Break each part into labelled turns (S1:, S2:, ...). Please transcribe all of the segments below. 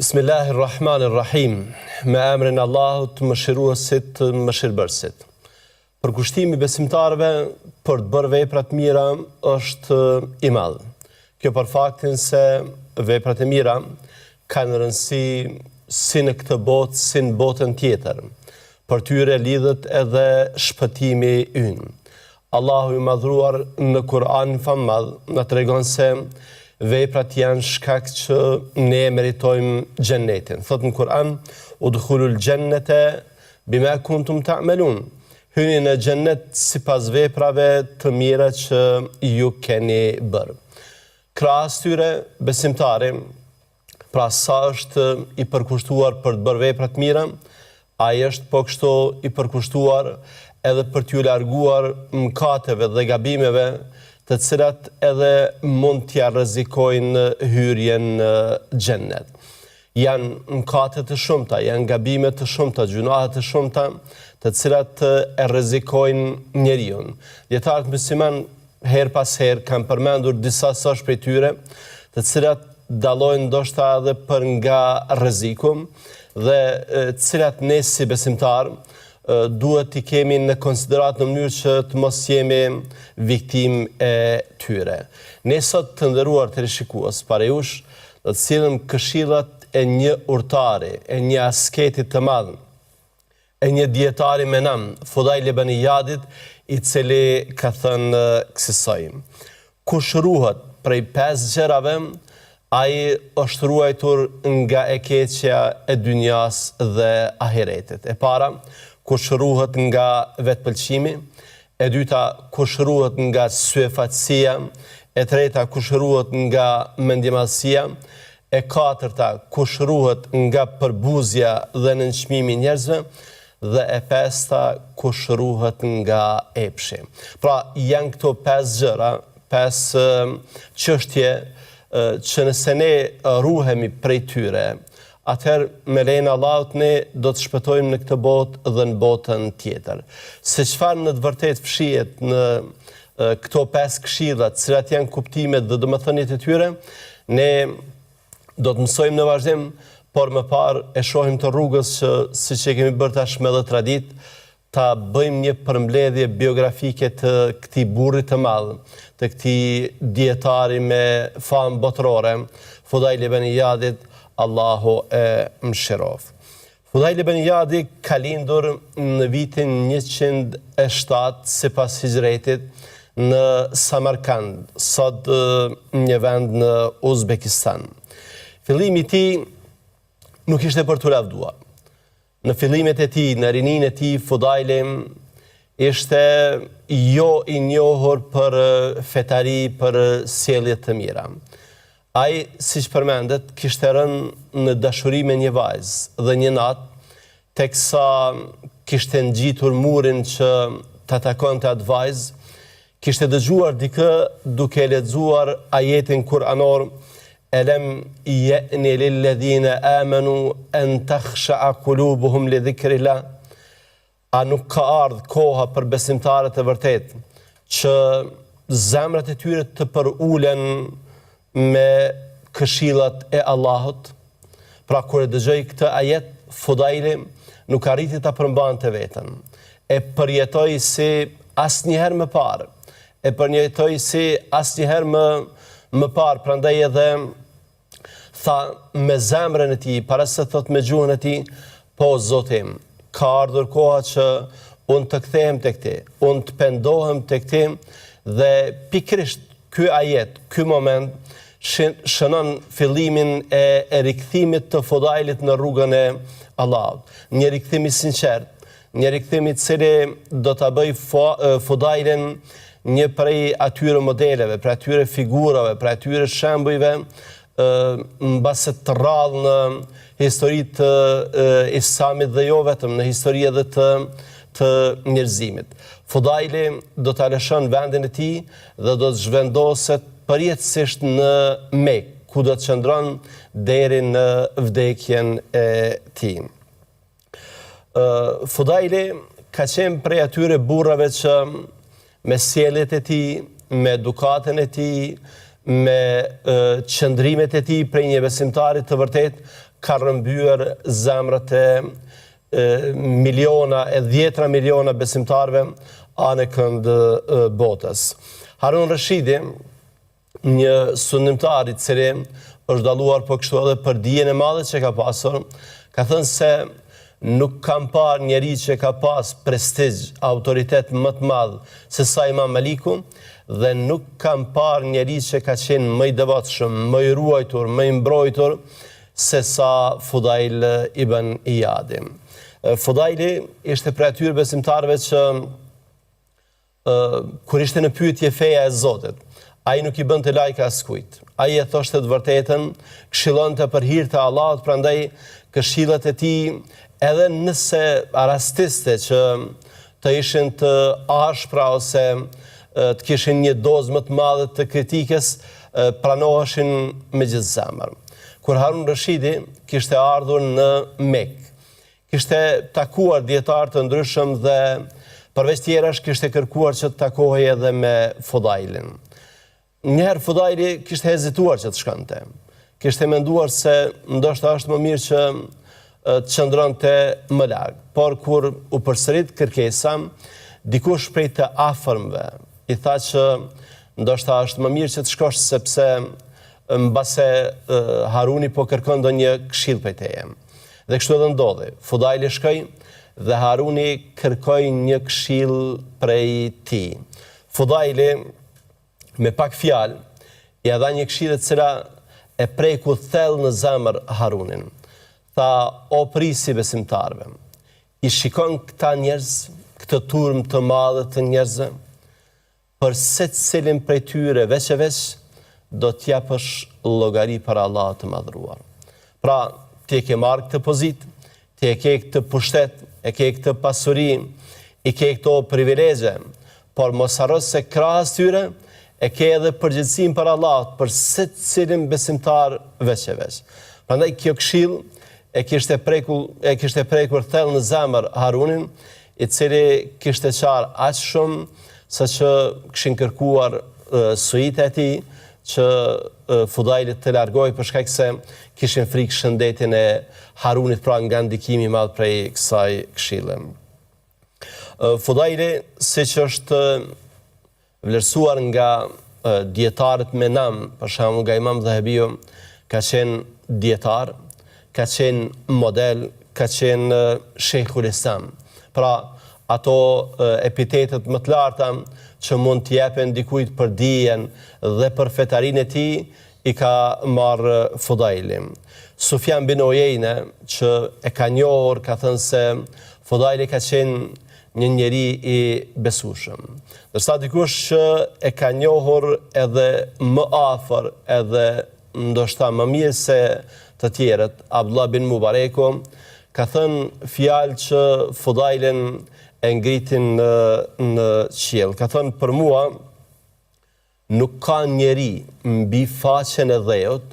S1: Bismillahirrahmanirrahim. Me emrin Allahut, mëshiruesit, mëshirbërësit. Përkushtimi besimtarëve për të bërë vepra të mira është i madh. Kjo për faktin se veprat e mira kanë rëndësi si në këtë botë, si në botën tjetër. Për tyre lidhet edhe shpëtimi ynë. Allahu i madhruar në Kur'an fammadh na tregon se veprat janë shkak që ne meritojmë xhennetin. Thot në Kur'an: "Udkhulul jannata bima kuntum ta'malun." Hyni në xhennet sipas veprave të mira që ju keni bërë. Krahas tyre besimtari, pra sa është i përkushtuar për të bërë vepra të mira, ai është po kështu i përkushtuar edhe për t'ju larguar mëkateve dhe gabimeve, të cilat edhe mund t'ja rrezikojnë hyrjen në xhennet. Janë mëkate të shumta, janë gabime të shumta, gjunahe të shumta, të cilat e rrezikojnë njeriu. Dietarët musliman her pas her kanë përmendur disa sosh prej tyre, të cilat dallojnë ndoshta edhe për nga rreziku dhe të cilat ne si besimtar duhet t'i kemi në konsiderat në mënyrë që të mos jemi viktim e tyre. Ne sot të nderuar teleshikues, para jush do të sillim këshillat e një urtari, e një asketit të madh, e një dietari me nam, Fudajl ibn Iyadit, i cili ka thënë kësaj: kush ruhet prej 5 gjërave, ai është ruajtur nga e keqja e dynjas dhe ahiretit. E para, kush ruhet nga vetpëlqimi; e dyta, kush ruhet nga syefatësia; e treta, kush ruhet nga mendjemallësia; e katërta, kush ruhet nga përbuzja dhe nënçmimi i njerëzve; dhe e pesta, kush ruhet nga epshi. Pra, janë këto 5 gjëra, 5 çështje që nëse ne ruhemi prej tyre, atëherë me lejnë Allahut ne do të shpëtojmë në këtë botë dhe në botën tjetër. Se çfarë në të vërtetë fshihet në këto 5 këshilla, të cilat janë kuptimet dhe domethëniet e tyre, ne do të mësojmë në vazhdim, por më parë e shohim të rrugës që, siç e kemi bërë tashmë edhe tradit, ta bëjmë një përmbledhje biografike të këtij burri të madh, të këtij dietari me famë botërore, Fudajl ibn Iyadit, Allahu e mëshiroft. Fudajl ibn Iyadi ka lindur në vitin 107 sipas hijretit në Samarkand, sot një vend në Uzbekistan. Fillimi i tij nuk ishte për t'u lavduar. Në fillimet e tij, në rininë e tij, Fudajli ishte jo i njohur për fetari, për sjellje të mira. Ai, siç përmendet, kishte rënë në dashuri me një vajzë dhe një natë, teksa kishte ngjitur murin që ta takonte atë vajzë, kishte dëgjuar dikë duke lexuar ajetin kuranor: "Alam ya'ni lilladhina amanu an takhsha'a qulubuhum li dhikrillah." A nuk ka ardhur koha për besimtarët e vërtet që zemrat e tyre të përulen me këshillat e Allahut? Pra kur e dëgjoi këtë ajet, Fudajli nuk arriti ta përmbante veten. E përjetoi si asnjëherë më parë. E përjetoi si asnjëherë më parë, prandaj edhe tha me zemrën e tij, para se thot me gjuhën e tij: "Po Zoti, ka ardhur koha që unë të kthehem tek ti, unë të pendohem tek ti." Dhe pikërisht ky ajet, ky moment shënon fillimin e rikthimit të Fudajlit në rrugën e Allahut. Një rikthim i sinqert, një rikthim i cili do ta bëj Fudajlin një prej atyre modeleve, prej atyre figurave, prej atyre shembujve mbase të rrallë në historitë të Islamit dhe jo vetëm, në histori edhe të njerëzimit. Fudajli do ta lëshon vendin e tij dhe do të zhvendoset përjetësisht në Mekë, ku do të qëndron deri në vdekjen e tij. Fudajli ka qenë prej atyre burrave që me sjelljet e tij, me edukatën e tij, me qëndrimet e tij prej një besimtari të vërtet, ka rrëmbyer zemrat e miliona e 10 miliona besimtarve anë kënd botës. Harun Rashidi, një sunimtar I cili është dalluar po kështu edhe për dijen e madhe që ka pasur, ka thënë se nuk kam parë njeri që ka pas prestigj, autoritet më të madh se sa Imam Maliku, dhe nuk kam parë njeri që ka qenë më I devotshëm, më I ruajtur, më I mbrojtur se sa Fudail ibn Iyadi. Fudaili ishte prej atyre besimtarëve që kur ishte në pyetje feja e Zotit, ai nuk I bënte lajka askujt. Ai e thoshte të vërtetën, këshillonte për hir të Allahut, prandaj këshillat e tij, edhe nëse rastiste që të ishin të ashpra ose të kishin një dozë më të madhe të kritikës, pranoheshin me gjithë zemër. Kur Harun Rashidi kishte ardhur në Mekë, kishte takuar dietar të ndryshëm dhe përveç tjerash kishte kërkuar që të takohej edhe me Fudailin. Njëherë Fudaili kishte hezituar që të shkonte. Kishte menduar se ndoshta është më mirë që të qëndronte më larg. Por kur u përsërit kërkesa, dikush prej të afërmve I tha që ndoshta është më mirë që të shkosh sepse mbase Haruni po kërkon ndonjë këshill prej teje. Dhe kështu edhe ndodhi. Fudaili shkoi dhe Haruni kërkoi një këshill prej tij. Fudaili me pak fjalë I dha një këshill e cila e preku thellë në zemër Harunin. Tha, o prisi besimtarve, I shikon këta njerëz, këtë turmë të madhe të njerëzve, për secilin prej tyre veç e veç do t'japësh llogari për Allah të madhruar. Pra, ti e ke marrë këtë pozitë, ti e ke këtë pushtet, e ke këtë pasuri, I ke këto privilegje, por mos harro se krahas tyre e ke edhe përgjegjësinë për Allahut, për secilin besimtar veç e veç. Prandaj kjo këshill e kishte prekur thellë në zemër Harunin, I cili kishte qarë aq shumë sa që kishin kërkuar suite e tij që Fudailit të largoj për shkak se kishin frikë shëndetin e Harunit, pra nga ndikimi I madh prej kësaj këshille. Fudaili, siç është vlerësuar nga dietarët me nam, për shembull nga Imam Dhahabiu, ka qenë dietar, ka qenë model, ka qenë Sheikhul Islam. Pra, ato epitetet më të larta që mund të jepen dikujt për dijen dhe për fetarinë e tij, I ka marrë Fudaili. Sufjan bin Uyeyne, që e ka njohur, ka thënë se Fudaili ka qenë një njeri I besueshëm. Ndërsa dikush që e ka njohur edhe më afër, edhe ndoshta më mirë se të tjerët, Abdullah bin Mubareku, ka thënë fjalë që Fudailin e ngritin në qiell. Ka thënë, për mua nuk ka njeri mbi faqen e dhejut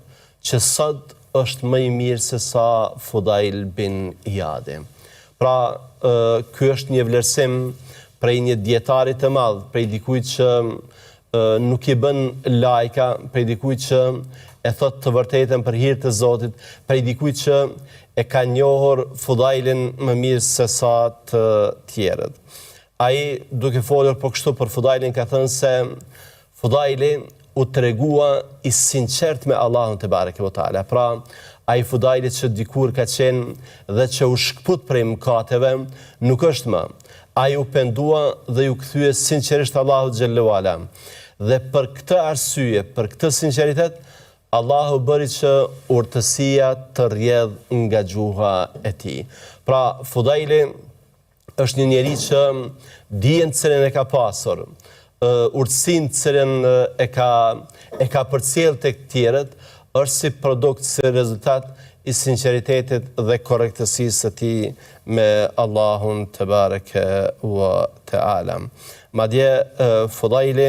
S1: që sot është më I mirë se sa Fudail bin Iyadi. Pra, ky është një vlerësim prej një dietari të madh, prej dikujt që nuk I bën lajka, prej dikujt që e thot të vërtetën për hir të Zotit, prej dikujt që e ka njohur Fudailin më mirë se sa të tjerët. Ai, duke folur po kështu për Fudailin, ka thënë se Fudaili u tregua I sinqert me Allahun te bareke ve taala. Pra, ai Fudaili që dikur ka qenë dhe që u shkput prej mëkateve, nuk është më. Ai u pendua dhe ju kthye sinqerisht Allahut xhallahu ala. Dhe për këtë arsye, për këtë sinqeritet, Allahu bëri që urtësia të rrjedh nga gjuha e tij. Pra, Fudaili është një njeri që dijen cilën e ka pasur, urtësinë cilën e ka përcjell tek tjerët, është si produkt, si rezultat I sinqeritetit dhe korrektësisë së tij me Allahun te bareke wa taala. Madje Fudaili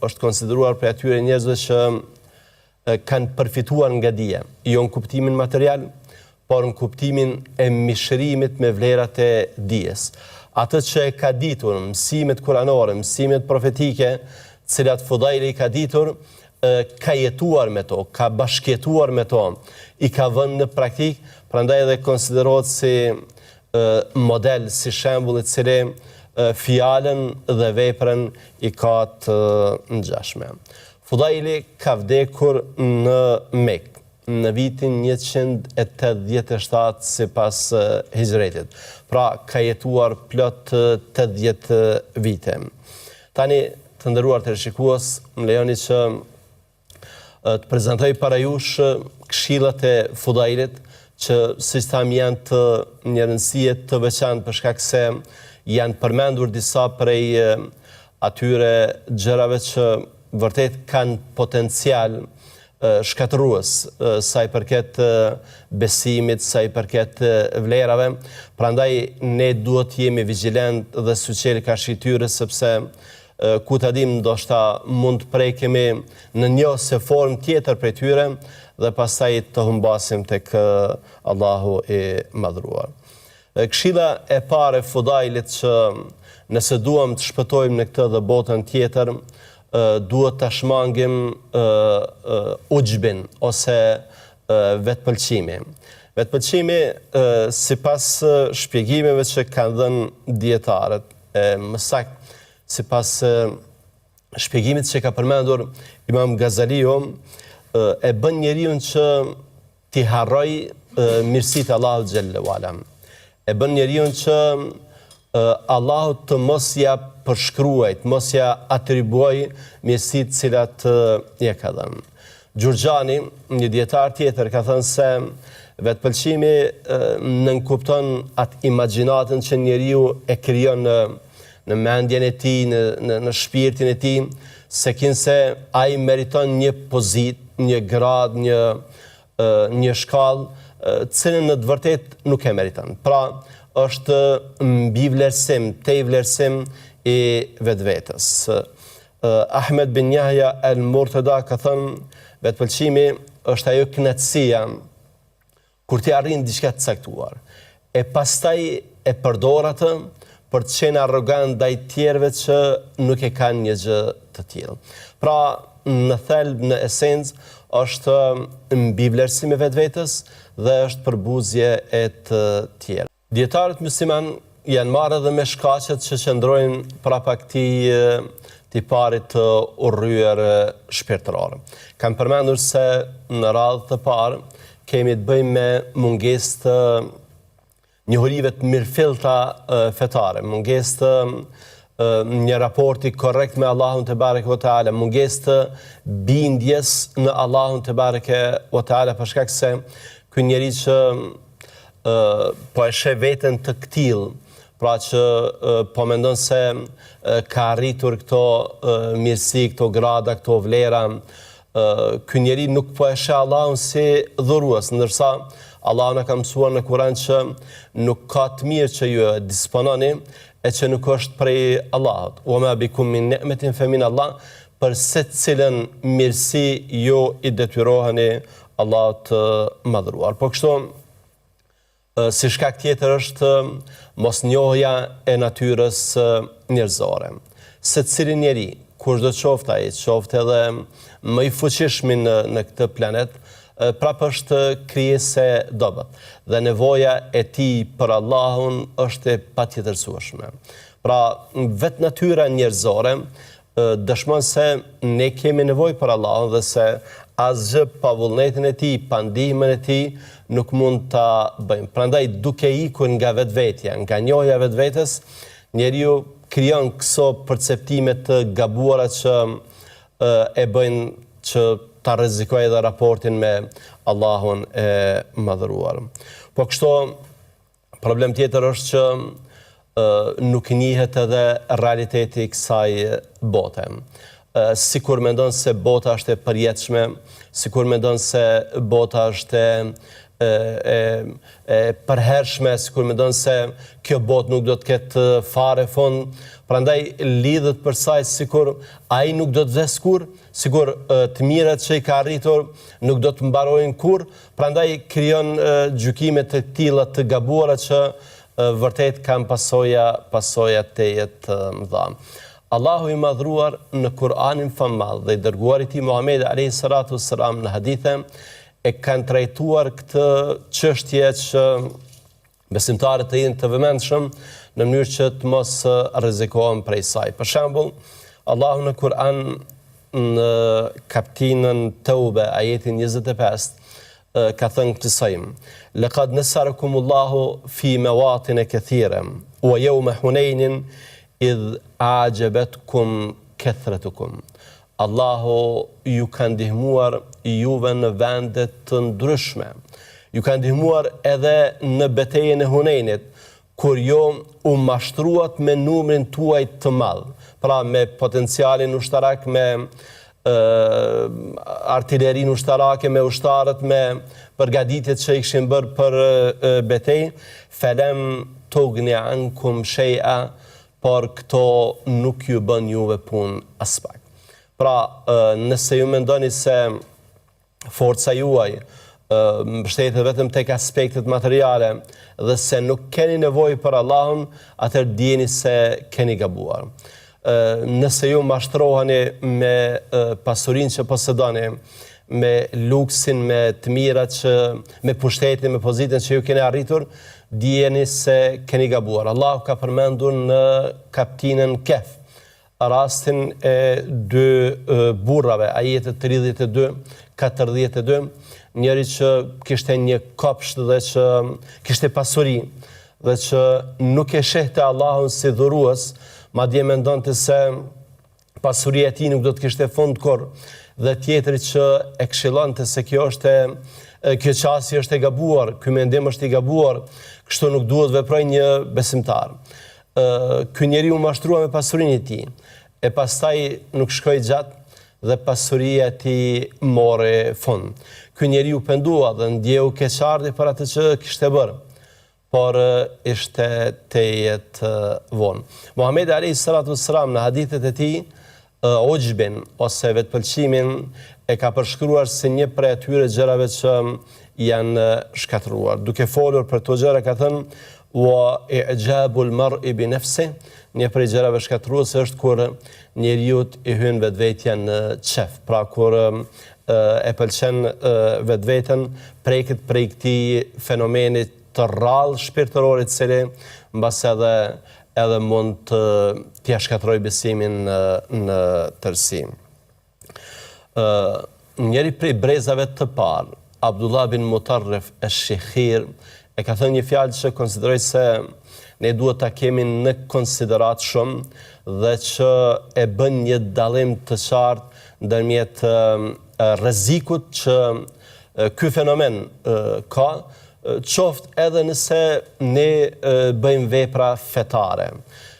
S1: është konsideruar prej atyre njerëzve që kanë përfituar nga dija, jo në kuptimin material, por në kuptimin e mishërimit me vlerat e dijes. Atë që e ka ditur, mësimet kuranore, mësimet profetike, cilat Fudaili ka ditur, ka jetuar me to, ka bashkjetuar me to, I ka vënë në praktik, prandaj edhe konsiderohet si model, si shembull i cili fjalën dhe veprën i ka të ngjashme. Fudaili ka vdekur në Mekë në vitin 187 sipas hijretit. Pra ka jetuar plot 80 vite. Tani, të nderuar teleshikues, më lejoni që të prezantoj para jush këshillat e Fudailit, që siç tham janë të një rëndësie të veçantë për shkak se janë përmendur disa prej atyre gjërave që vërtet kanë potencial shkatërues sa i përket besimit, sa i përket vlerave. Prandaj ne duhet jemi vigjilent dhe syçeli ka shityrë, sepse ku ta dim ndoshta mund të prekemi në një ose formë tjetër prej tyre dhe pastaj të humbasim tek Allahu i madhruar. Këshilla e parë e Fudailit që nëse duam të shpëtojmë në këtë dhe botën tjetër, duhet të shmangim ujbin ose vetpëlqimi. Vetpëlqimi, sipas shpjegimeve që kanë dhënë dietarët, më saktë sipas shpjegimit që ka përmendur Imam Gazaliu, e bën njeriu që t'i harroj mirësitë e Allahut xhallahu ala. E bën njeriu që Allahu të mos ja përshkruaj, mos ja atribuoj mirësitë cilat ja ka dhënë. Gjurgjani, një dietar tjetër, ka thënë se vetpëlqimi nënkupton atë imagjinatën që njeriu e krijon në mendjen e tij, në shpirtin e tij, se kinse ai meriton një pozitë, një grad, një shkallë, cilën në të vërtetë nuk e meriton. Pra, është mbi vlerësim, te i vlerësim i vetvetes. Ahmed bin Yahya al-Murtada ka thënë, vetpëlqimi është ajo kënaqësia kur ti arrin diçka të caktuar, e pastaj e përdor atë për të qenë arrogant ndaj tjerëve që nuk e kanë një gjë të tillë. Pra, në thelb, në esencë, është mbi vlerësim i vetvetes dhe është përbuzje e të tjerë. Dietarët musliman janë marrë edhe me shkaqet që qëndrojnë prapa këtij tiparit të urryer shpirtëror. Kam përmendur se në radhë të parë kemi të bëjmë me mungesë të njohurive të mirëfillta fetare, mungesë të një raporti korrekt me Allahun te bareke ve teala, mungesë të bindjes në Allahun te bareke ve teala, për shkak se ky njeri që po e sheh veten të ktill, pra që po mendon se ka arritur këto mirësi, këto grada, këto vlera, ky njeri nuk po e sheh Allahun si dhurues, ndërsa Allahu na ka mësuar në Kur'an që nuk ka të mirë që ju e dispononi e që nuk është prej Allahut. Wa ma bikum min ni'matin fa min Allah, për secilën mirësi ju i detyroheni Allahut të madhruar. Po kështu, si shkak tjetër është mosnjohja e natyrës njerëzore. Secili njeri, kushdo qoftë ai, qoftë edhe më i fuqishmi në këtë planet, prapë është krijesë dobët dhe nevoja e tij për Allahun është e patjetërsueshme. Pra, vetë natyra njerëzore dëshmon se ne kemi nevojë për Allahun dhe se asgjë pa vullnetin e tij, pa ndihmën e tij nuk mund ta bëjmë. Prandaj duke ikur nga vetvetja, nga njohja e vetvetes, njeriu krijon këso perceptime të gabuara që e bëjnë që ta rrezikojë edhe raportin me Allahun e madhëruar. Po kështu, problem tjetër është që nuk njihet edhe realiteti i kësaj bote. Sikur mendon se bota është e përjetshme, sikur mendon se bota është e përhershme, sikur mendon se kjo botë nuk do të ketë fare fond, prandaj lidhet për saj sikur ai nuk do të vdes kurrë, sikur të mirat që i ka arritur nuk do të mbarojnë kurrë, prandaj krijon gjykime të tilla të gabuara që vërtet kanë pasoja të jetë mëdha. Allahu i madhruar në Kur'anin famadh dhe i dërguari i tij Muhamedi alayhi salatu wassalam në hadithe e kanë trajtuar këtë çështje që besimtarët të jenë të vëmendshëm në mënyrë që të mos rrezikohen prej saj. Për shembull, Allahu në Kur'an në kapitullin Tauba ajetin 25 ka thënë kësajm: "Laqad nasarakumullahu fi mawatin kathira wa yawma Hunain idh a'jabatkum kathratukum." Allahu ju ka ndihmuar juve në vende të ndryshme. Ju ka ndihmuar edhe në betejën e Hunenit, kur jo u mashtruat me numrin tuaj të madh, pra me potencialin ushtarak, me artillerin ushtarake, me ushtarët, me përgatitjet që i kishin bërë për betejë, "Falam tughni ankum shay'a", por këto nuk ju bën juve punë as pak. Pra, nëse ju mendoni se forca juaj mbështetet vetëm tek aspektet materiale dhe se nuk keni nevojë për Allahun, atëherë dijeni se keni gabuar. Nëse ju mashtroheni me pasurinë që posedoni, me luksin, me të mirat, me pushtetin, me pozitën që ju keni arritur, dijeni se keni gabuar. Allahu ka përmendur në kapitullin Kehf rastin e dy burrave, ajetet 32-42, njëri që kishte një kopsht dhe që kishte pasuri dhe që nuk e shehte Allahun si dhurues, madje mendonte se pasuria e tij nuk do të kishte fund kurrë, dhe tjetri që e këshillonte se kjo qasje është e gabuar, ky mendim është i gabuar, kështu nuk duhet veproj një besimtar. Ky njeriu mashtrua me pasurinë e tij, e pastaj nuk shkoi gjatë dhe pasuria e tij mori fund. Ky njeriu pendua dhe ndjeu keqardhje për atë që kishte bërë, por ishte tejet vonë. Muhamedi alayhi salatu wassalam në hadithet e tij ujbin ose vetpëlqimin e ka përshkruar si një prej atyre gjërave që janë shkatruar. Duke folur për këto gjëra ka thënë: "Wa i'jabul mar'i bi nafsi", një prej gjërave shkatruese është kur njeriu i hyn vetvetja në qef, pra kur e pëlqen vetveten, preket prej këtij fenomeni të rrallë shpirtëror i cili mbas edhe mund t'ia shkatroj besimin në tërësi. Njëri prej brezave të parë, Abdullah bin Mutarrif esh-Shikhir, e ka thënë një fjalë që konsideroj se ne duhet ta kemi në konsiderat shumë dhe që e bën një dallim të qartë ndërmjet rrezikut që ky fenomen ka, qoftë edhe nëse ne bëjmë vepra fetare.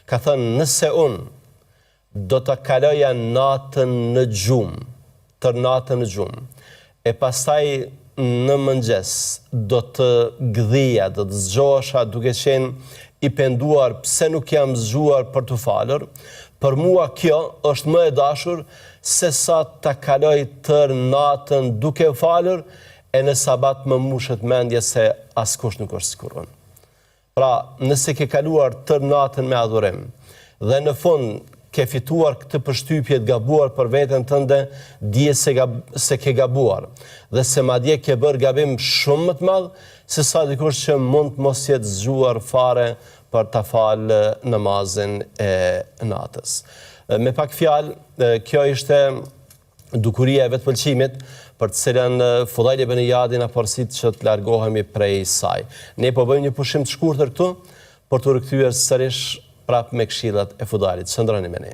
S1: Ka thënë: "Nëse unë do të kaloja natën në gjumë, tër natën në gjumë, e pastaj në mëngjes do të gdhija, do të zgjohesha duke qenë i penduar pse nuk jam zgjuar për të falur, për mua kjo është më e dashur se sa ta kaloj tër natën duke falur, e në sabat më mushet mendja se askush nuk është sikur unë." Pra, nëse ke kaluar tër natën me adhurim dhe në fund ke fituar këtë përshtypje të gabuar për veten tënde, dije se ke gabuar dhe se madje ke bërë gabim shumë më të madh se sa dikush që mund të mos jetë zgjuar fare për ta falë namazin e natës. Me pak fjalë, kjo ishte dukuria e vetpëlqimit për të cilën Fudajl ibn Iyadi na porosit që të largohemi prej saj. Ne po bëjmë një pushim të shkurtër këtu për të rikthyer sërish prapë me këshillat e Fudajlit. Qëndroni me ne.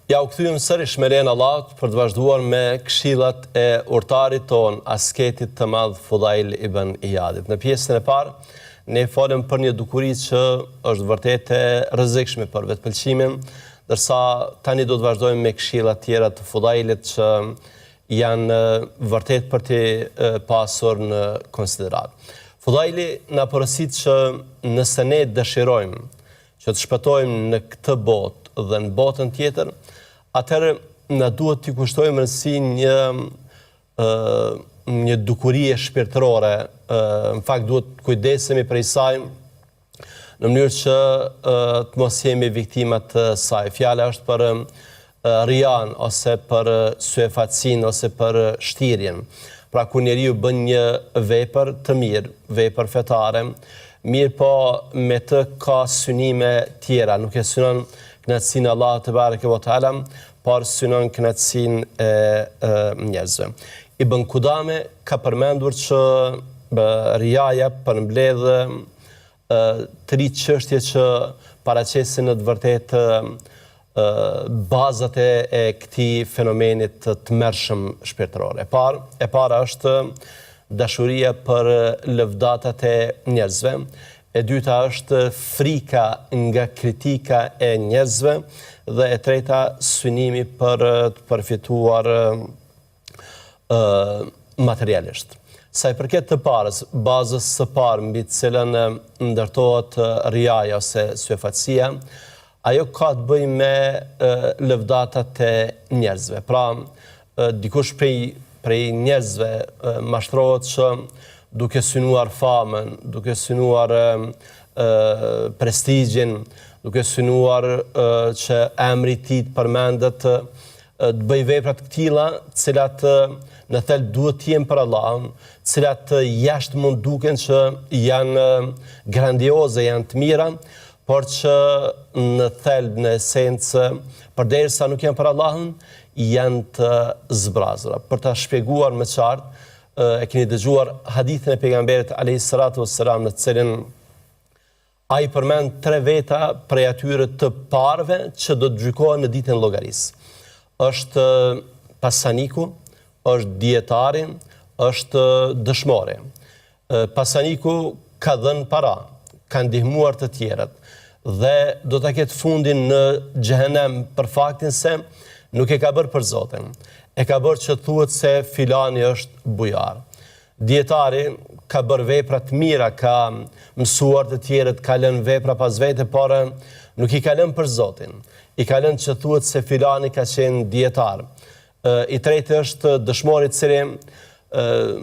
S1: Ja u kthyem sërish me lejen e Allahut për të vazhduar me këshillat e urtarit ton, asketit të madh Fudajl ibn Iyadit. Në pjesën e parë ne folëm për një dukuri që është vërtet e rrezikshme për vetpëlqimin, ndërsa tani do të vazhdojmë me këshilla tjera të Fudajlit që janë vërtet për të pasur në konsiderat. Fudajli na porosit që nëse ne dëshirojmë që të shpëtojmë në këtë botë dhe në botën tjetër, atëherë na duhet t'i kushtojmë rëndësi një dukurie shpirtërore, në fakt duhet kujdesemi prej saj, në mënyrë që të mos jemi viktimat të saj. Fjala është për rian, ose për suefatsin, ose për shtirjen. Pra ku njeriu bën një vepër të mirë, vepër fetare, mirë po me të ka synime tjera, nuk e synon kënaqësinë Allahut te bareke ve teala, por synon kënaqësinë e njerëzve. Ibn Kudame ka përmendur që riaja përmbledh tri çështje që paraqesin në të vërtetë bazat e këtij fenomenit të tmerrshëm shpirtëror. E para është dashuria për lëvdatat e njerëzve. E dyta është frika nga kritika e njerëzve. Dhe e treta, synimi për të përfituar materialisht. Sa i përket të parës, bazës së parë mbi të cilën ndërtohet riaja ose suefatësia, ajo ka të bëjë me lëvdatat e njerëzve. Pra, dikush prej njerëzve mashtrohet që duke synuar famën, duke synuar prestigjin, duke synuar që emri i tij përmendet, të bëj vepra të tilla, të cilat në thelb duhet të jenë për Allahun, të cilat jashtë mund duken që janë grandioze, janë të mira, por që në thelb, në esencë, përderisa nuk janë për Allahun, janë të zbrazura. Për ta shpjeguar më qartë, e keni dëgjuar hadithin e pejgamberit alayhis salatu wassalam, në të cilin ai përmend 3 veta prej atyre të parëve që do të gjykohen në ditën e llogarisë. Është pasaniku, është dietari, është dëshmori. Pasaniku ka dhënë para, ka ndihmuar të tjerët dhe do ta ketë fundin në xhehenem për faktin se nuk e ka bërë për Zotin. E ka bërë që thuhet se filani është bujar. Dietari ka bërë vepra të mira, ka mësuar të tjerët, ka lënë vepra pas vete, por nuk i ka lënë për Zotin. I ka lënë që thuhet se filani ka qenë dietar. I treti është dëshmori, i cili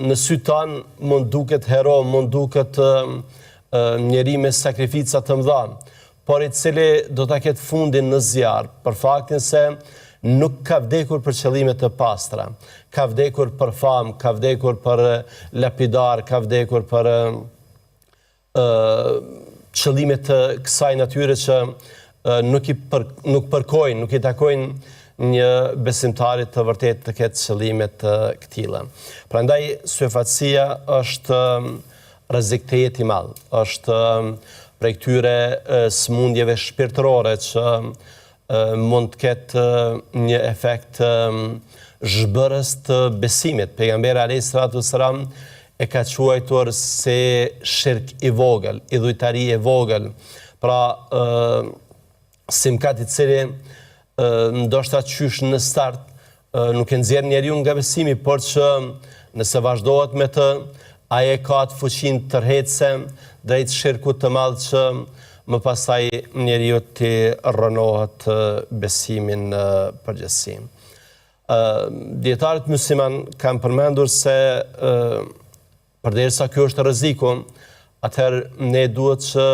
S1: në sy tan mund duket hero, mund duket njeri me sakrifica të mëdha, por i cili do ta ketë fundin në zjarr, për faktin se nuk ka vdekur për qëllime të pastra, ka vdekur për famë, ka vdekur për lapidar, ka vdekur për qëllime të kësaj natyre që nuk përkojnë, nuk i takojnë një besimtarit të vërtet të ketë qëllime të këtilla. Prandaj suefatësia është rrezik të jetë i madh, është prej këtyre smundjeve shpirtërore që mund të ketë një efekt zhbërës të besimit. Pejgamberi alayhis salatu wassalam e ka quajtur se shirk i vogël, idhujtari e vogël. Pra, simkat i cili ndoshta qysh në start nuk e nxjerr njeriu nga besimi, por që nëse vazhdohet me të, ai e ka të fuqinë tërheqëse drejt shirkut të madh që më pasaj njeriu të rënohet besimin në përgjithësi. Dietarët musliman kanë përmendur se përderisa ky është rreziku, atëherë ne duhet që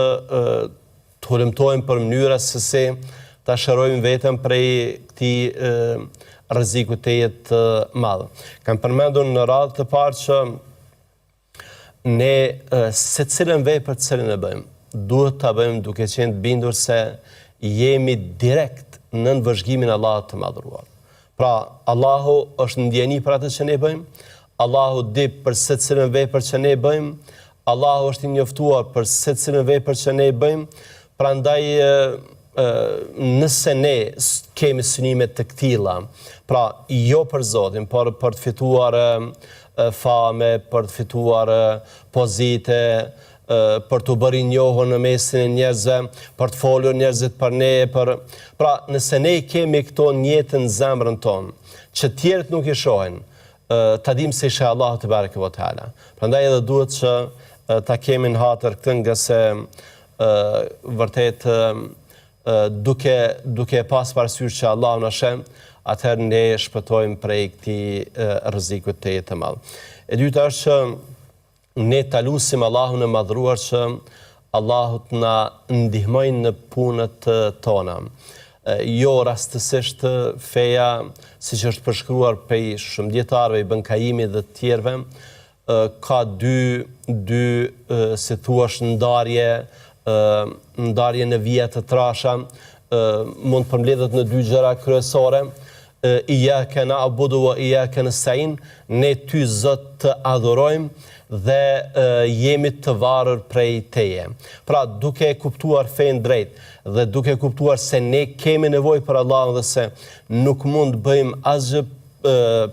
S1: të hulumtojmë për mënyra se si ta shërojmë veten prej këtij rreziku të jetë madh. Kanë përmendur në radhë të parë që ne secilën vepër të cilën e bëjmë, duhet ta bëjmë duke qenë të bindur se jemi direkt në vëzhgimin e Allahut të madhruar. Pra, Allahu është ndjeni për atë që ne bëjmë, Allahu di për secilën vepër që ne bëjmë, Allahu është i njoftuar për secilën vepër që ne bëjmë, prandaj nëse ne kemi synime të këtilla, pra jo për Zotin, por për të fituar fame, për të fituar pozite, për të bërë njohur në mesin e njerëzve, për të folur njerëzit për ne, pra nëse ne kemi këto njëtë në zemrën tonë, që tjerët nuk i shohin, ta dim se isha Allahu te bareke ve teala. Prandaj edhe duhet që ta kemi në hatër këtë, nga se vërtet duke pas parasysh që Allahu na sheh, atëherë ne shpëtojmë prej këtij rreziku të jetë të madh. E dyta është që ne ta lutim Allahun e madhruar që Allahut na ndihmojnë në punët tona. Jo rastësisht feja, siç është përshkruar prej shumë dietarëve, Ibn Kaimit dhe të tjerëve, ka dy si thuash ndarje në vija të trasha, mund përmbledhet në dy gjëra kryesore. Iyyaka na'budu wa iyyaka nasta'in, ne ty Zot të adhurojmë dhe jemi të varur prej teje. Pra, duke kuptuar fenë drejt dhe duke kuptuar se ne kemi nevojë për Allahun dhe se nuk mund bëjmë asgjë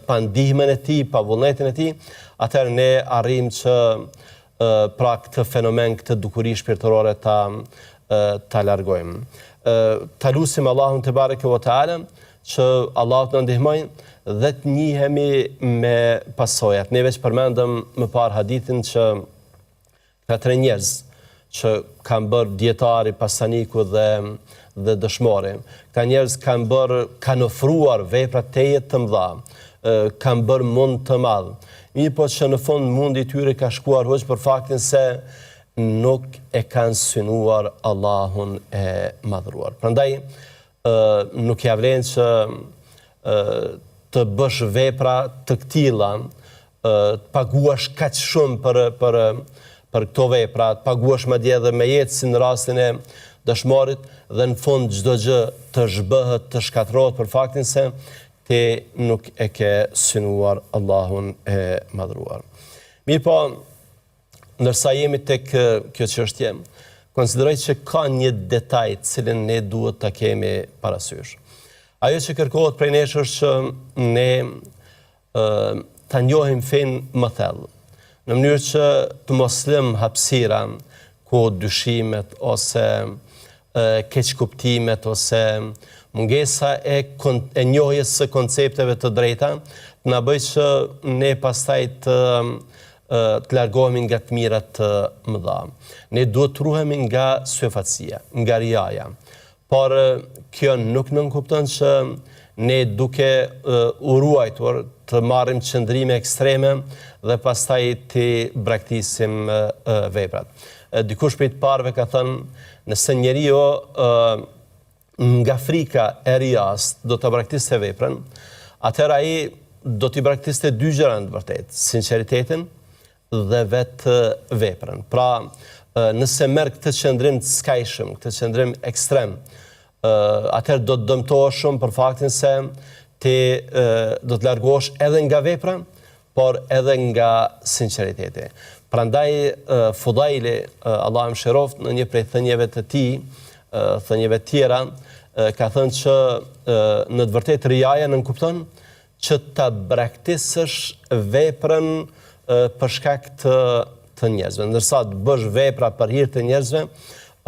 S1: pa ndihmën e tij, pa vullnetin e tij, atëherë ne arrijmë që pra këtë fenomen, këtë dukuri shpirtërore ta largojmë. Ta lutim Allahun te bareke ve teala që Allahu të ndihmojë dhe të njihemi me pasojat. Ne veç përmendëm më parë hadithin që ka 3 njerëz që kanë bërë dietari, pasaniku dhe dëshmori. Ka njerëz kanë ofruar vepra teje të mëdha, kanë bërë mund të madh. Mirë po që në fund mundi i tyre ka shkuar hoq për faktin se nuk e kanë synuar Allahun e madhruar. Prandaj nuk ja vlen që të bësh vepra të këtilla, të paguash kaq shumë për këto vepra, të paguash madje edhe me jetë si në rastin e dëshmorit dhe në fund çdo gjë të zhbëhet, të shkatërrohet për faktin se ti nuk e ke synuar Allahun e madhruar. Mirë po, ndërsa jemi tek kjo çështje, konsideroj që ka një detaj cilin ne duhet ta kemi parasysh. Ajo që kërkohet prej nesh është që ne ta njohim fenë më thellë, në mënyrë që të mos lëm hapësira ku dyshimet ose keqkuptimet ose mungesa e njohjes së koncepteve të drejta të na bëjë që ne pastaj të largohemi nga të mirat të mëdha. Ne duhet të ruhemi nga syfatësia, nga riaja. Por kjo nuk nënkupton që ne duke u ruajtur të marrim qëndrime ekstreme dhe pastaj të braktisim veprat. Dikush prej të parëve ka thënë, nëse njeriu nga frika e rias do të braktiste veprën, atëherë ai do t'i braktiste 2 gjëra në të vërtetë, sinqeritetin dhe vetë veprën. Pra, nëse merr këtë qëndrim të skajshëm, këtë qëndrim ekstrem, atëherë do të dëmtohesh shumë për faktin se ti do të largohesh edhe nga vepra, por edhe nga sinqeriteti. Prandaj Fudaili, Allahu mëshiroft, në një prej thënieve të tij, thënieve tjera, ka thënë që në të vërtetë riaja nënkupton që ta braktisësh veprën për shkak të njerëzve, ndërsa të bësh vepra për hir të njerëzve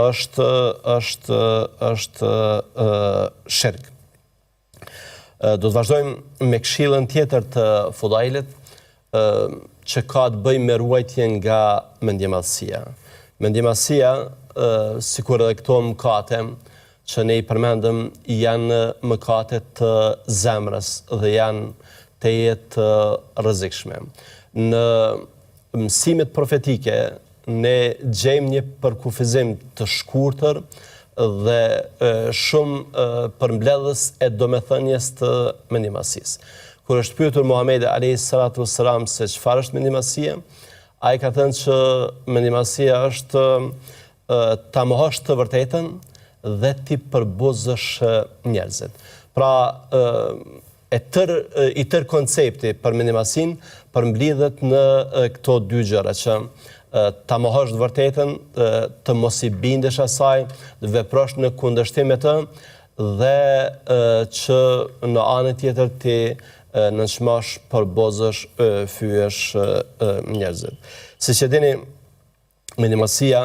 S1: është shirk. Do të vazhdojmë me këshillën tjetër të Fudailit që ka të bëjë me ruajtjen nga mendjemadhësia. Mendjemadhësia, sikur edhe këto mëkate që ne i përmendëm, janë mëkate të zemrës dhe janë teje të rrezikshme. Në mësimet profetike ne gjejmë një përkufizim të shkurtër dhe shumë përmbledhës e domethënies të mendjemadhësisë. Kur është pyetur Muhamedi alayhis salatu wassalam se çfarë është mendjemadhësia, ai ka thënë që mendjemadhësia është ta mohosh të vërtetën dhe ti përbuzësh njerëzit. Pra, i tër koncepti për mendjemadhësinë përmblidhet në këto 2 gjëra, që ta mohosh të vërtetën, të mos i bindesh asaj, të veprosh në kundërshtim me të dhe që në anën tjetër ti nënçmosh, përbozësh, fyesh njerëzit. Siç e dini, mendjemadhësia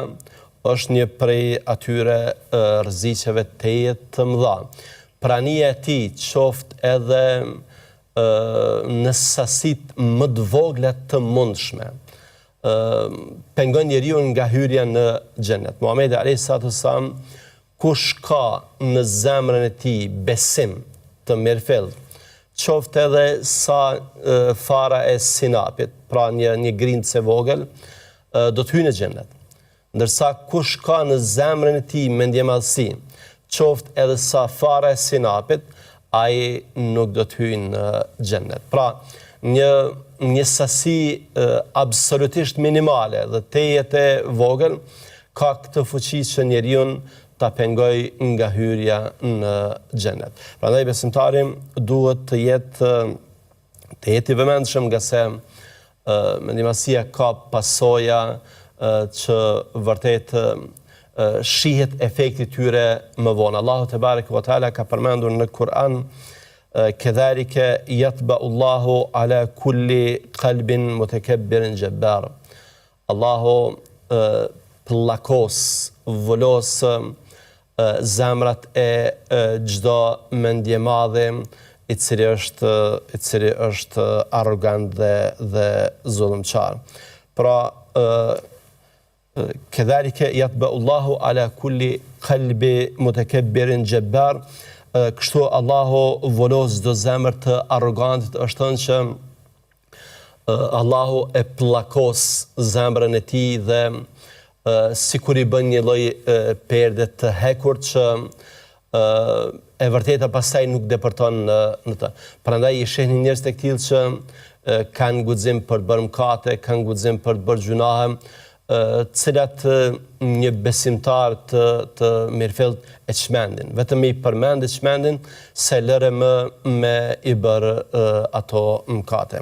S1: është një prej atyre rreziqeve teje të mëdha. Prania e tij qoftë edhe në sasit më të vogla të mundshme, pengon njeriu nga hyrja në xhenet. Muhamedi alayhis salatu wassalam, kush ka në zemrën e tij besim të mirëfill, qoftë edhe sa fara e sinapit, pra një grindës e vogël, do të hyjë në xhenet. ndërsa kush ka në zemrën e tij mendjemadhësi, qoftë edhe sa fare sinapit, ai nuk do të hyjë në xhennet. Pra, një sasi absolutisht minimale dhe tejet e vogël ka këtë fuqi që njeriu ta pengoj nga hyrja në xhennet. Prandaj besimtari duhet të jetë i vëmendshëm, nga se mendjemasia ka pasoja që vërtet shihet efekti tyre më vonë. Allahu te bareke ve teala ka përmendur në Kur'an: "Kedhalika yatba'u Allahu ala kulli qalbin mutakabbirin jabbar." Allahu pllakos, volos zemrat e çdo mendjemadhi i cili është arrogant dhe zullumçar. Pra, kedhalika yatba'u Allahu ala kulli qalbi mutakabbirin jabbar. Kështu Allahu volos çdo zemër të arrogantit, është thënë që Allahu e pllakos zemrën e tij dhe sikur i bën një lloj perde të hekur që e vërteta pastaj nuk depërton në të. Prandaj i shehni njerëz të tillë që kanë guxim për të bërë mëkate, kanë guxim për të bërë gjunahe, cilat një besimtar të mirëfillt e çmendin. Vetëm i përmendin çmendin se lëre me i bërë ato mëkate.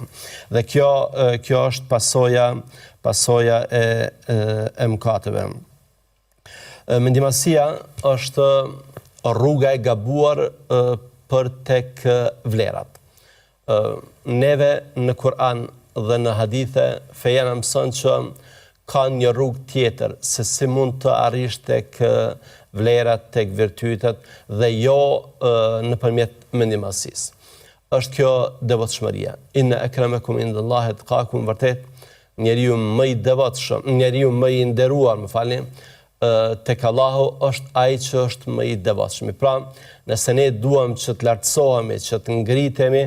S1: Dhe kjo është pasoja e mëkateve. Mendjemasia është rruga e gabuar për tek vlerat. Neve në Kur'an dhe në hadithe feja na mëson që ka një rrugë tjetër se si mund të arrish tek vlerat, tek virtytet, dhe jo nëpërmjet mendjemasisë. Është kjo devotshmëria. Inna akramakum indallahi atqakum, vërtet njeriu më i devotshëm, njeriu më i nderuar, tek Allahu është ai që është më i devotshëm. Pra, nëse ne duam që të lartësohemi, që të ngritemi,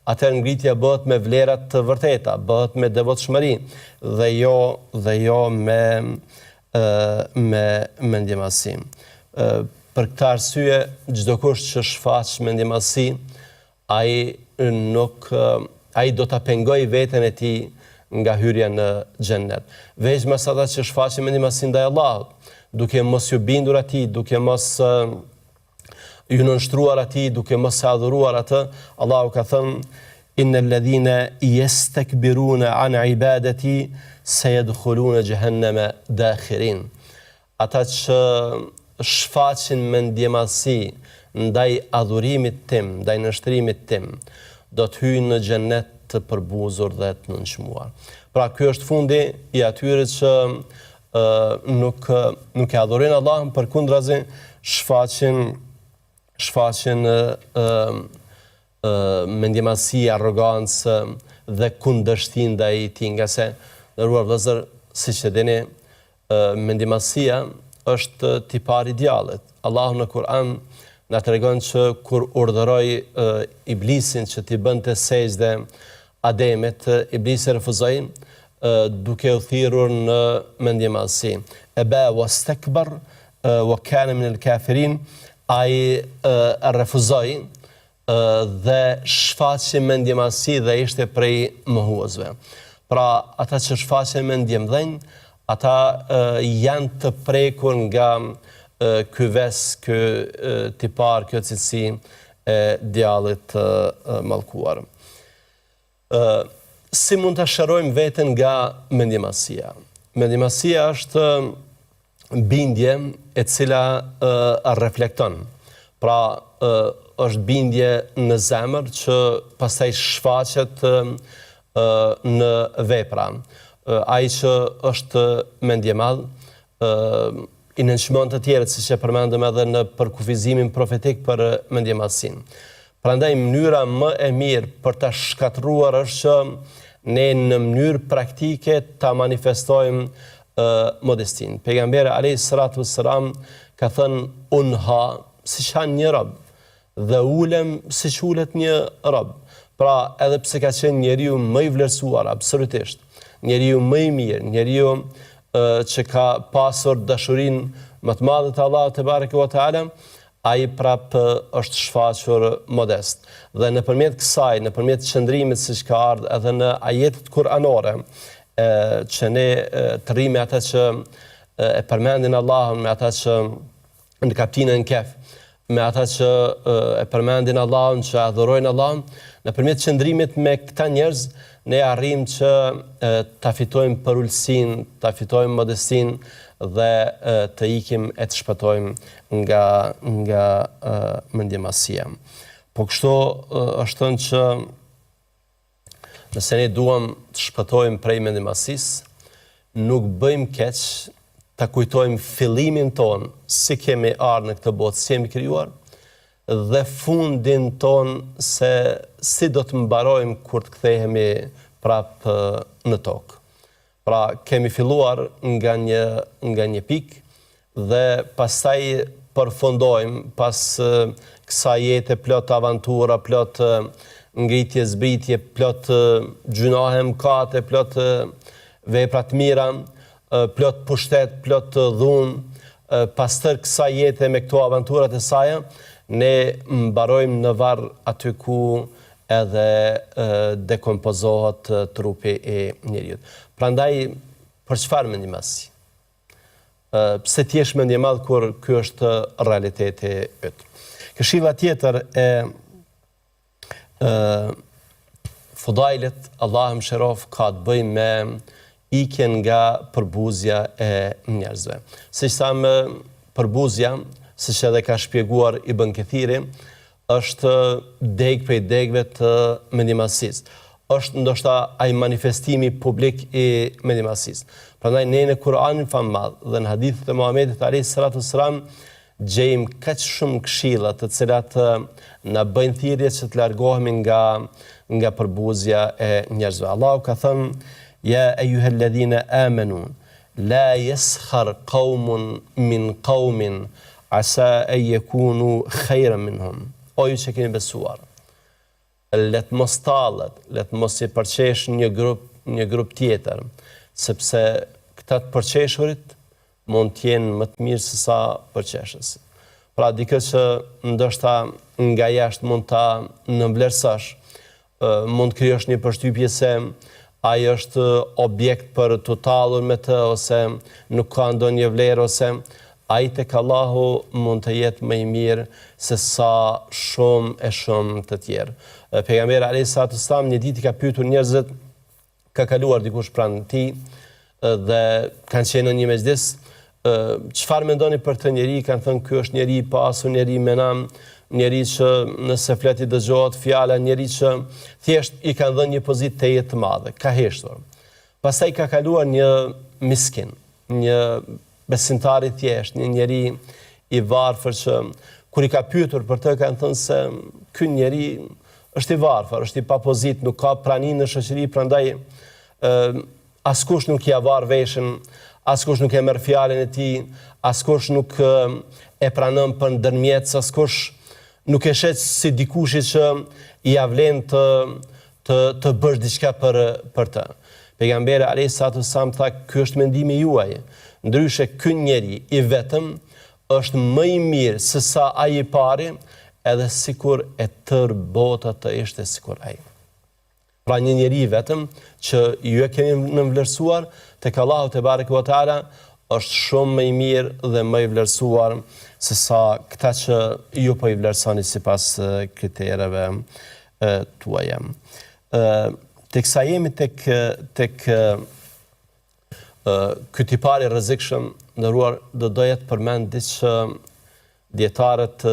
S1: atëherë ngritja bëhet me vlerat të vërteta, bëhet me devotshmëri dhe jo me mendjemasi. Për këtë arsye, çdo kush që shfaq mendjemasi, ai do ta pengoj veten e tij nga hyrja në xhennet. Veçmas ata që shfaqin mendjemasi ndaj Allahut, duke mos ju bindur atij, duke mos ju nënshtruar atij, duke mos e adhuruar atë, Allahu ka thënë: "Innal ladhina yastakbiruna an ibadati sayadkhuluna jahannama dakhirin." Ata që shfaqin mendjemasi ndaj adhurimit tim, ndaj nënshtrimit tim, do të hyjnë në xhennet të përbuzur dhe të nënçmuar. Pra, ky është fundi i atyre që nuk e adhurojnë Allahun, përkundrazi shfaqin mendjemasi, arrogancë dhe kundërshtim ndaj tij, nga se nderuar vëllezër, siç e dini, mendjemasia është tipari i djallit. Allahu në Kur'an na tregon që kur urdhëroi iblisin që t'i bënte sejdë Ademit, iblisi refuzoi, duke u thirrur në mendjemasi. Aba wastakbar wa kana min al-kafirin. Ai refuzoi dhe shfaqi mendjemasi dhe ishte prej mohuesve. Pra, ata që shfaqin mendjemdhënj, ata janë të prekur nga ky ves, ky tipar, kjo cilësi e djallit mallkuar. Si mund ta shërojmë veten nga mendjemasia? Mendjemasia është bindje e cila reflekton. Pra, është bindje në zemër që pastaj shfaqet në vepra. Ai që është mendjemadh i nënçmon të tjerët, siç e përmendëm edhe në përkufizimin profetik për mendjemasin. Prandaj mënyra më e mirë për ta shkatruar është që ne në mënyrë praktike ta manifestojmë modestin. Pejgamberi alayhis salatu wassalam ka thënë: "Unha siç han një rob dhe ulem siç ulet një rob." Pra, edhe pse ka qenë njeriu më i vlerësuar absolutisht, njeriu më i mirë, njeriu që ka pasur dashurin më të madhe të Allahut te bareke ve teala, ai prapë është shfaqur modest. Dhe nëpërmjet kësaj, nëpërmjet qëndrimit siç ka ardhur edhe në ajetet kuranore, që ne të rrime ata që e përmendin Allahun, me ata që në kapitullin Kehf, me ata që e përmendin Allahun, që adhurojnë Allahun, nëpërmjet qëndrimit me këta njerëz, ne arrim që ta fitojmë përulësinë, ta fitojmë modestinë dhe të ikim e të shpëtojmë nga mendjemasia. Po kështu është thënë që nëse ne duam të shpëtojmë prej mendjemasisë, nuk bëjmë keq ta kujtojmë fillimin ton, si kemi ardhur në këtë botë, si jemi krijuar, dhe fundin ton, se si do të mbarojmë kur të kthehemi prapë në tokë. Pra kemi filluar nga një pikë dhe pastaj përfundojmë pas kësaj jete plot avantura, plot ngritje, zbritje, plot gjunahe, mëkate, plot vepra të mira, plot pushtet, plot dhunë, pas tërë kësaj jete me këto avanturat e saj, ne mbarojmë në varr aty ku edhe dekompozohet trupi i njeriut. Prandaj, për çfarë mendjemasi? Pse ti je mendjemadh kur ky është realiteti yt? Këshilla tjetër e fudailet, Allah më shërof, ka të bëjë me ikjen nga përbuzja e njerëzve. Siç thamë, përbuzja, siç edhe ka shpjeguar Ibn Kathiri, është deg prej degëve të mendjemasisë. Është ndoshta ai manifestimi publik i mendjemasisë. Prandaj ne në Kur'anin famullar dhe në hadithet e Muhamedit alayhis salatu wassalam gjejmë kaq shumë këshilla të cilat na bëjnë thirrje që të largohemi nga përbuzja e njerëzve. Allahu ka thënë: "Ya ayyuhalladhina amanu la yaskhar qaumun min qaumin asa an yakunu khayran minhum." O ju që keni besuar, let mos tallet, let mos i përqesh një grup tjetër, sepse këta të përqeshurit mund të jenë më të mirë se sa përqeshës. Pra dikë që ndoshta nga jashtë mund ta nënvlerësosh, mund të krijosh një përshtypje se ai është objekt për të tallur me të, ose nuk ka ndonjë vlerë, ose ai tek Allahu mund të jetë më i mirë se sa shumë të tjerë. Pejgamberi alayhis salatu wassalam një ditë ka pyetur njerëzit, ka kaluar dikush pranë tij dhe kanë qenë në një mezhlis, çfarë mendoni për këtë njerëz? Kanë thënë ky është njeri i pasur, njeri me nam, njeri që nëse flet i dëgjohet fjala, njeri që thjesht i kanë dhënë një pozitë të jetë të madhe, ka heshtur. Pastaj ka kaluar një miskin, një besimtar i thjesht, një njeri i varfër që kur i ka pyetur për të, kanë thënë se ky njeri është i varfër, është i papozit, nuk ka praninë në shoqëri, prandaj askush nuk ia varr veshën, askush nuk e merr fjalën e tij, askush nuk e pranon për ndërmjet, askush nuk e shet si dikushi që i avlen të bësh diçka për të. Pejgamberi alayhis salatu wassalam tha, ky është mendimi juaj, ndryshe ky njeri i vetëm është më i mirë se sa ai i pari, edhe sikur e tërë bota të ishte sikur ai. Pra një njeri i vetëm që ju e keni nënvlerësuar tek Allahu te bareke ve teala është shumë më i mirë dhe më i vlerësuar se sa këta që ju po i vlerësoni sipas kritereve tuaja. Teksa jemi tek ky tipar i rrezikshëm, ndëruar, do doja të përmend diçka dietarët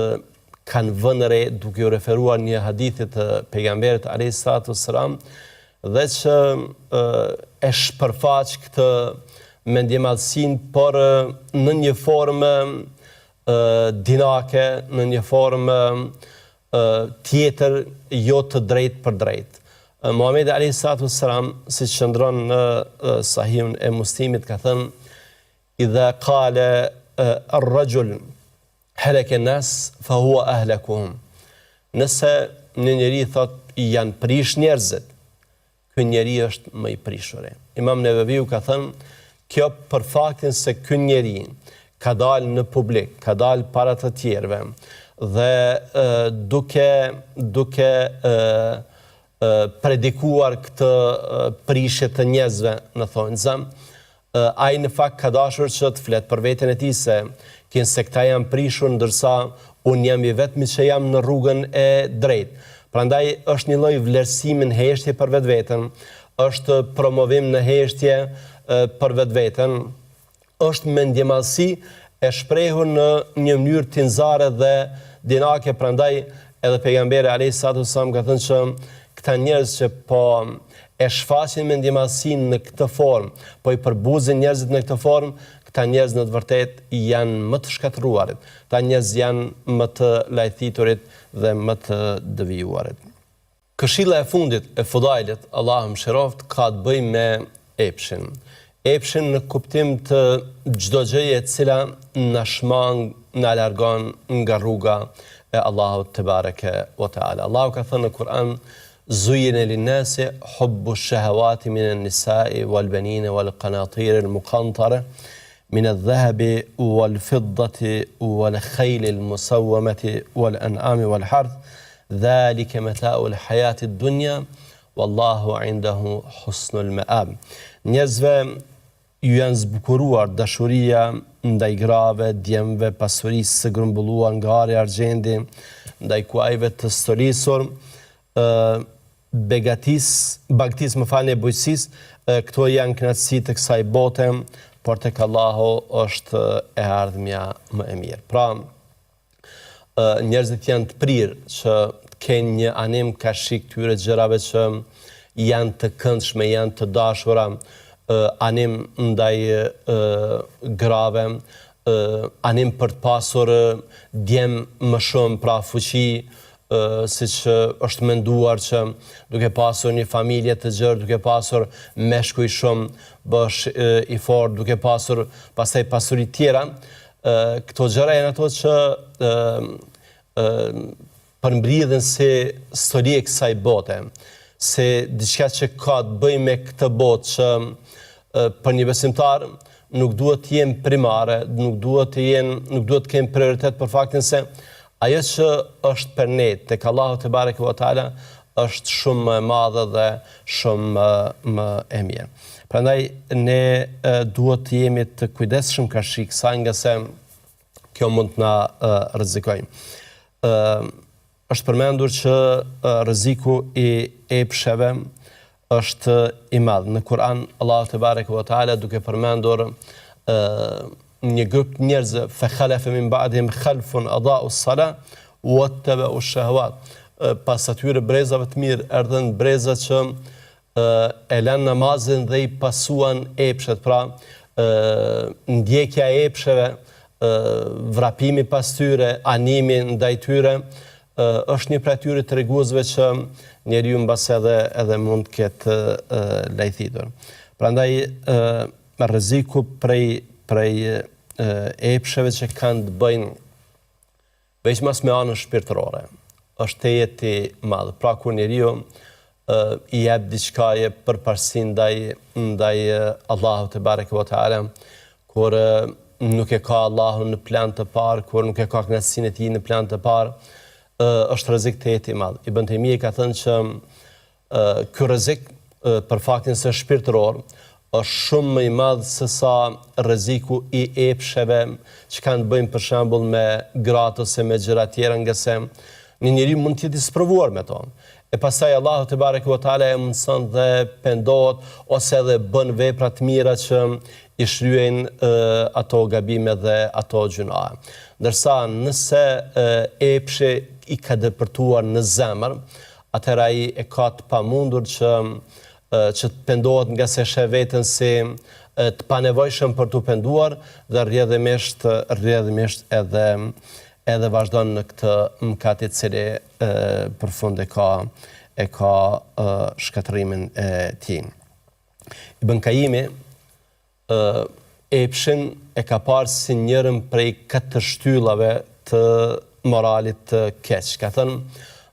S1: kanë vënë re duke u referuar një hadithi të pejgamberit alayhis salatu wassalam, dhe që e shpërfaq këtë mendjemadhsinë, por në një formë dinake, në një formë tjetër, jo të drejtë për drejtë. Muhamedi alayhis salatu wassalam, si qëndron në Sahihun e Muslimit, ka thënë: "Idha qala ar-rajul halaka an-nas fa huwa ahlakuhum." Nëse një njeri thot janë prish njerëzit, ky njeri është më i prishuri. Imam Neveviu ka thënë, Kjo për faktin se ky njeri ka dalë në publik, ka dalë para të tjerëve dhe duke predikuar këtë prishje të njerëzve, në thonjza, ai në fakt ka dashur që të flet për veten e tij se këta janë prishur ndërsa unë jam i vetmi që jam në rrugën e drejtë. Prandaj është një lloj vlerësimi në heshtje për vetveten, është promovim në heshtje për vetveten, është mendjemallësi e shprehur në një mënyrë tinzare dhe dinake. Prandaj edhe pejgamberi alayhis salam ka thënë që këta njerëz që po e shfaqin mendjemallësinë në këtë formë, po i përbuzin njerëzit në këtë formë, këta njerëz në të vërtet janë më të shkatëruarit, këta njerëz janë më të lajthiturit dhe më të devijuarit. Këshilla e fundit e Fudailit, Allahu mëshiroft, ka të bëjë me epshin. Epshin në kuptim të çdo gjëje e cila na shmang, na largon nga rruga e Allahut te bareke ve teala. Allahu ka thënë në Kur'an: زين للناس حب الشهوات من النساء والبنين والقناطير المقنطرة من الذهب والفضة والخيل المسومة والأنعام والحرث ذلك متاع الحياة الدنيا والله عنده حسن المآب. Njerëzve ju janë zbukuruar dashuria ndaj grave, djemve, pasurisë së grumbulluar nga ari argjendi, ndaj kuajve të stolisur, bagtis më falni e bujqësisë, këto janë kënaqësi të kësaj bote, por tek Allahu është e ardhmja më e mirë. Pra, njerëzit janë të prirë që të kenë një anim karshi këtyre gjërave që janë të këndshme, janë të dashura, anim ndaj grave, anim për të pasur djem më shumë, pra fuqi, si që është menduar që duke pasur një familje të gjerë, duke pasur meshkuj shumë, bësh i fortë, duke pasur pastaj pasuri tjera, këto gjëra janë ato që përmbridhen si histori e kësaj bote, se diçka që ka të bëjë me këtë botë që për një besimtar nuk duhet të jenë primare, nuk duhet të kenë prioritet për faktin se ajo që është për ne tek Allahu te bareke ve teala është shumë më e madhe dhe shumë më e mirë. Prandaj ne duhet të jemi të kujdesshëm karshi kësaj, nga se kjo mund të na rrezikojë. Është përmendur që rreziku i epsheve është i madh. Në Kur'an Allahu te bareke ve teala duke përmendur një grup njerëzve, فَخَلَفَ مِنْ بَعْدِهِمْ خَلْفٌ أَضَاعُوا الصَّلَاةَ وَاتَّبَعُوا الشَّهَوَاتِ. Pas atyre brezave të mirë erdhën breza që e lënë namazin dhe i pasuan epshet, pra ndjekja e epsheve, vrapimi pas tyre, animi ndaj tyre, është një prej atyre treguesve që njeriu mbas edhe mund të ketë lajthitur. Prandaj rreziku prej epsheve që kanë të bëjnë veçmas me anën shpirtërore, është te jeti madhë. Pra kur njeriu i jep diçkaje përparësi ndaj Allahu te bareke ve teala, kur nuk e ka Allahu në plan të parë, kur nuk e ka kënaqësinë e tij në plan të parë, është rrezik te jeti madh. Ibn Taymije ka thënë që ky rrezik për faktin se shpirtëror është shumë më i madh se sa rreziku i epsheve që kanë të bëjnë për shembull me gratë ose me gjëra tjera, nga se një njeri mund të jetë i sprovuar me to. E pastaj Allahu te bareke ve teala e mëson dhe pendohet ose edhe bën vepra të mira që i shryejnë ato gabime dhe ato gjuna. Ndërsa nëse epshi i ka depërtuar në zemër, atëherë ai e ka të pamundur që të pendohet nga se sheh veten si të panevojshëm për të penduar dhe rrjedhimisht edhe vazhdon në këtë mëkat i cili përfund e ka shkatërimin e tij. Ibn Qayimi epshin e ka parë si njërin prej 4 shtyllave të moralit të keq. Ka thënë,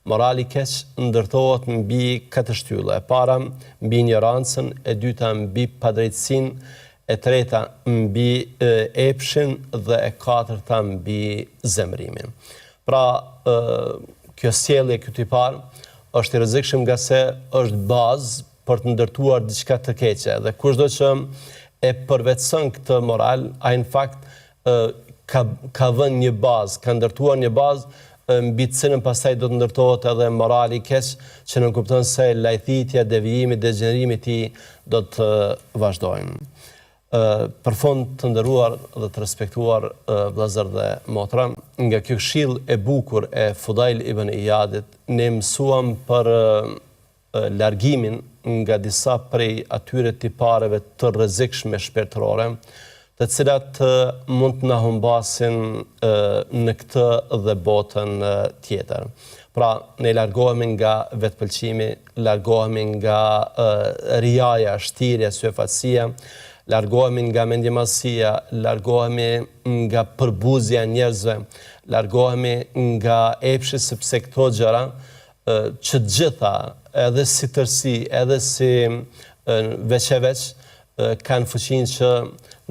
S1: morali keq ndërtohet mbi 4 shtylla. E para mbi ignorancën, e dyta mbi padrejtësinë, e treta mbi epshin dhe e katërta mbi zemrimin. Pra, kjo sjellje ky tipar është i rrezikshëm nga se është bazë për të ndërtuar diçka të keqe dhe kushdo që e përvetson këtë moral, ai në fakt ka vënë një bazë, ka ndërtuar një bazë mbi të cilën pastaj do të ndërtohet edhe morali i keq, që në kupton se lajthitja, devijimi, degenerimi i tij do të vazhdojnë. Për fond të nderuar dhe të respektuar vëllezër dhe motra, nga kjo këshill e bukur e Fudail ibn Iyadit, ne mësuam për largimin nga disa prej atyre tipareve të rrezikshme shpirtërore, të cilat mund të na humbasin në këtë dhe botën tjetër. Pra, ne largohemi nga vetpëlqimi, largohemi nga riaja, shtirja, syfatësia, largohemi nga mendjemallësia, largohemi nga përbuzja e njerëzve, largohemi nga epshi, sepse këto gjëra që të gjitha, edhe si tërsi, edhe si veç e veç, kanë fuqinë që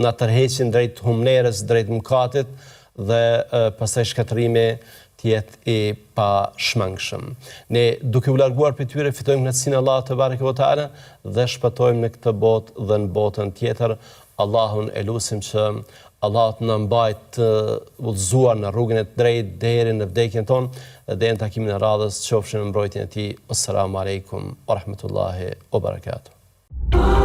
S1: na tërheqin drejt humnerës, drejt mëkatit dhe pastaj shkatërimi të jetë i pashmangshëm. Ne duke u larguar prej tyre fitojmë kënaqësinë e Allahut te bareke ve teala dhe shpëtojmë në këtë botë dhe në botën tjetër. Allahun e lutim që Allahu na mbajt të udhëzuar në rrugën e drejtë deri në vdekjen tonë dhe deri në takimin e radhës, qofshin në mbrojtjen e tij. Assalamu alaikum wa rahmatullahi wa barakatuh.